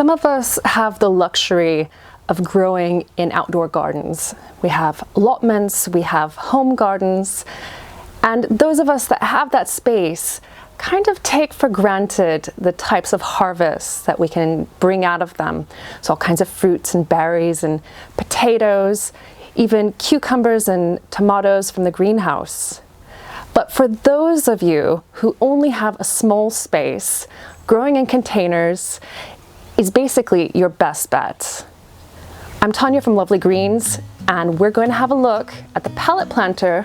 Some of us have the luxury of growing in outdoor gardens. We have allotments, we have home gardens, and those of us that have that space kind of take for granted the types of harvests that we can bring out of them. So all kinds of fruits and berries and potatoes, even cucumbers and tomatoes from the greenhouse. But for those of you who only have a small space, growing in containers is basically your best bet. I'm Tanya from Lovely Greens, and we're going to have a look at the pallet planter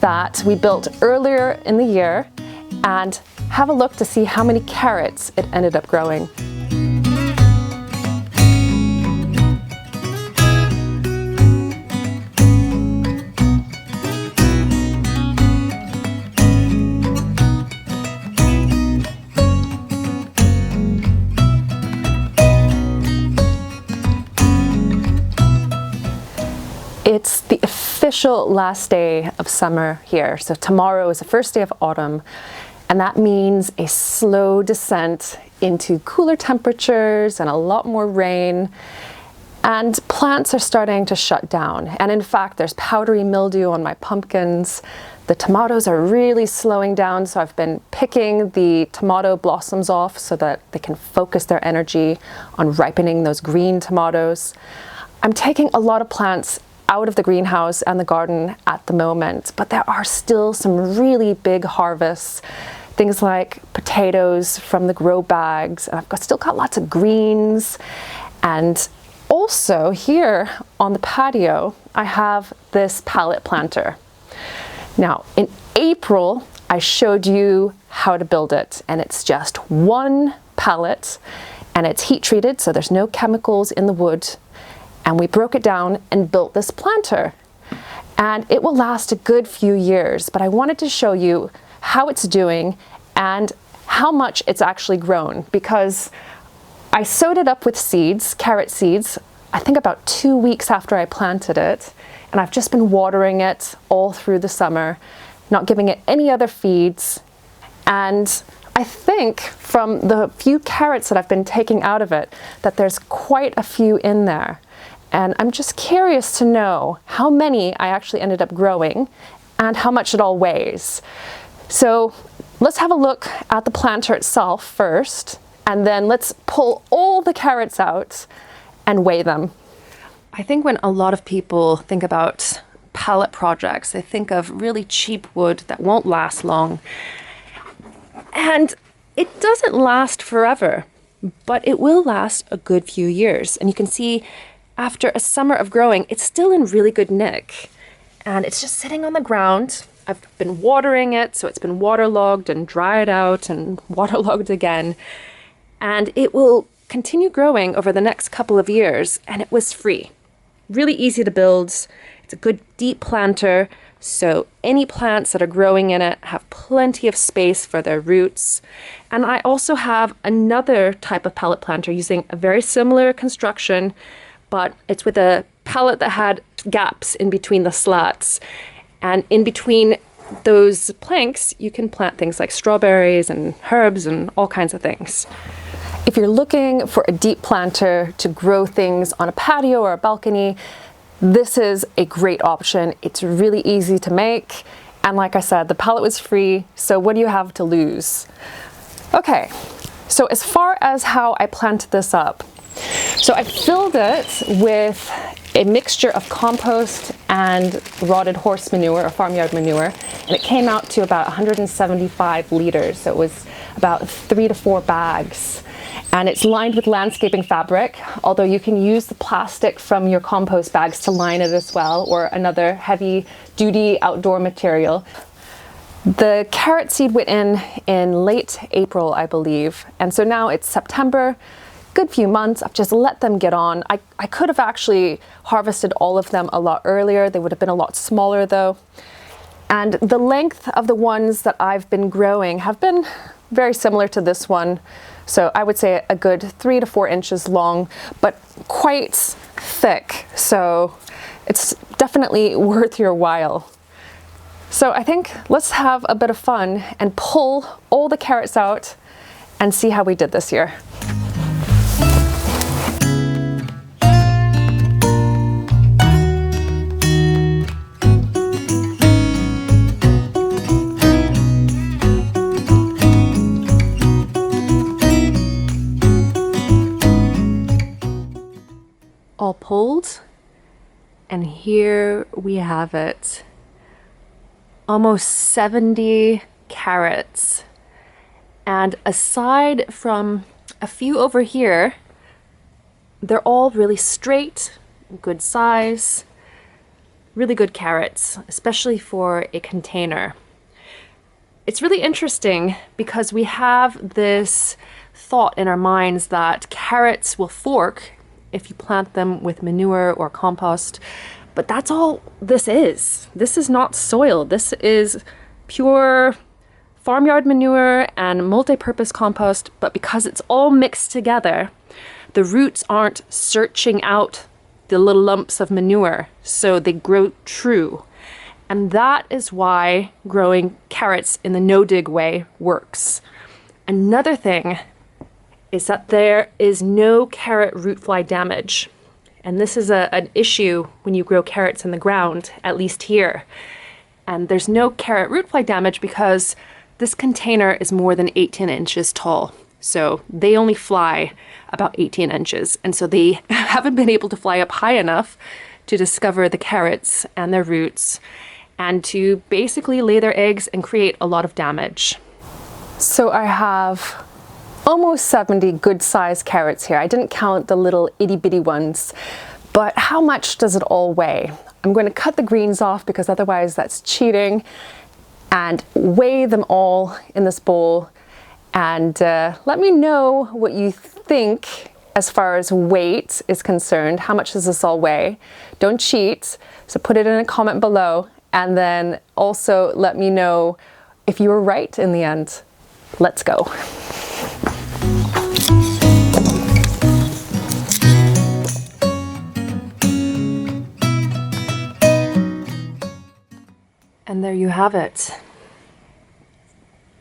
that we built earlier in the year and have a look to see how many carrots it ended up growing. It's the official last day of summer here. So tomorrow is the first day of autumn, and that means a slow descent into cooler temperatures and a lot more rain. And plants are starting to shut down. And in fact, there's powdery mildew on my pumpkins. The tomatoes are really slowing down, so I've been picking the tomato blossoms off so that they can focus their energy on ripening those green tomatoes. I'm taking a lot of plants out of the greenhouse and the garden at the moment, but there are still some really big harvests. Things like potatoes from the grow bags, and still got lots of greens. And also here on the patio, I have this pallet planter. Now, in April, I showed you how to build it, and it's just one pallet, and it's heat treated, so there's no chemicals in the wood. And we broke it down and built this planter. And it will last a good few years, but I wanted to show you how it's doing and how much it's actually grown, because I sowed it up with seeds, carrot seeds, I think about 2 weeks after I planted it. And I've just been watering it all through the summer, not giving it any other feeds. And I think from the few carrots that I've been taking out of it, that there's quite a few in there. And I'm just curious to know how many I actually ended up growing and how much it all weighs. So let's have a look at the planter itself first, and then let's pull all the carrots out and weigh them. I think when a lot of people think about pallet projects, they think of really cheap wood that won't last long. And it doesn't last forever, but it will last a good few years. And you can see after a summer of growing, it's still in really good nick. And it's just sitting on the ground. I've been watering it, so it's been waterlogged and dried out and waterlogged again. And it will continue growing over the next couple of years, and it was free. Really easy to build. It's a good deep planter, so any plants that are growing in it have plenty of space for their roots. And I also have another type of pallet planter using a very similar construction, but it's with a pallet that had gaps in between the slats. And in between those planks, you can plant things like strawberries and herbs and all kinds of things. If you're looking for a deep planter to grow things on a patio or a balcony, this is a great option. It's really easy to make. And like I said, the pallet was free, so what do you have to lose? Okay, so as far as how I planted this up, so I filled it with a mixture of compost and rotted horse manure or farmyard manure, and it came out to about 175 liters. So it was about 3 to 4 bags. And it's lined with landscaping fabric, although you can use the plastic from your compost bags to line it as well, or another heavy duty outdoor material. The carrot seed went in late April, I believe. And so now it's September. Good few months. I've just let them get on. I could have actually harvested all of them a lot earlier. They would have been a lot smaller though. And the length of the ones that I've been growing have been very similar to this one. So I would say a good 3 to 4 inches long, but quite thick. So it's definitely worth your while. So I think let's have a bit of fun and pull all the carrots out and see how we did this year. all pulled. And here we have it. Almost 70 carrots. And aside from a few over here, they're all really straight, good size, really good carrots, especially for a container. It's really interesting because we have this thought in our minds that carrots will fork if you plant them with manure or compost, but that's all this is. This is not soil. This is pure farmyard manure and multi-purpose compost, but because it's all mixed together, the roots aren't searching out the little lumps of manure, so they grow true. And that is why growing carrots in the no-dig way works. Another thing is that there is no carrot root fly damage. And this is an issue when you grow carrots in the ground, at least here. And there's no carrot root fly damage because this container is more than 18 inches tall. So they only fly about 18 inches. And so they haven't been able to fly up high enough to discover the carrots and their roots and to basically lay their eggs and create a lot of damage. So I have almost 70 good sized carrots here. I didn't count the little itty bitty ones, but how much does it all weigh? I'm going to cut the greens off because otherwise that's cheating, and weigh them all in this bowl. And let me know what you think as far as weight is concerned. How much does this all weigh? Don't cheat, so put it in a comment below. And then also let me know if you were right in the end. Let's go. And there you have it.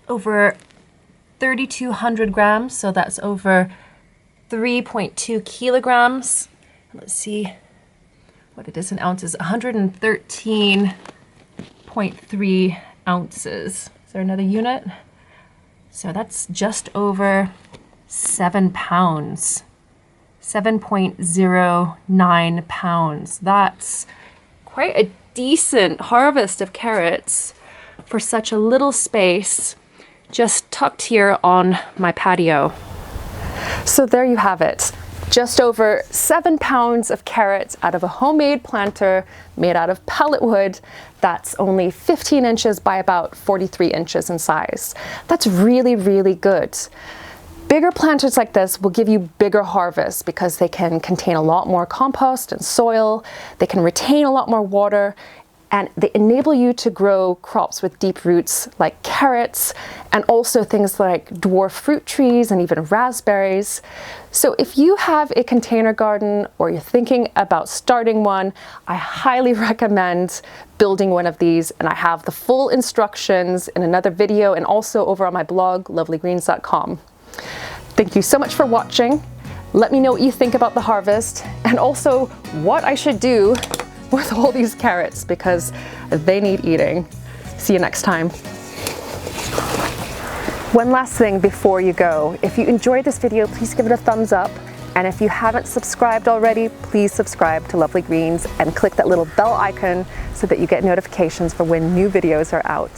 Over 3,200 grams, so that's over 3.2 kilograms. Let's see what it is in ounces. 113.3 ounces. Is there another unit? So that's just over 7 pounds. 7.09 pounds. That's quite a decent harvest of carrots for such a little space just tucked here on my patio. So there you have it. Just over 7 pounds of carrots out of a homemade planter made out of pellet wood that's only 15 inches by about 43 inches in size. That's really, really good. Bigger planters like this will give you bigger harvests because they can contain a lot more compost and soil, they can retain a lot more water, and they enable you to grow crops with deep roots like carrots and also things like dwarf fruit trees and even raspberries. So if you have a container garden or you're thinking about starting one, I highly recommend building one of these, and I have the full instructions in another video and also over on my blog, lovelygreens.com. Thank you so much for watching. Let me know what you think about the harvest and also what I should do with all these carrots because they need eating. See you next time. One last thing before you go. If you enjoyed this video, please give it a thumbs up. And if you haven't subscribed already, please subscribe to Lovely Greens and click that little bell icon so that you get notifications for when new videos are out.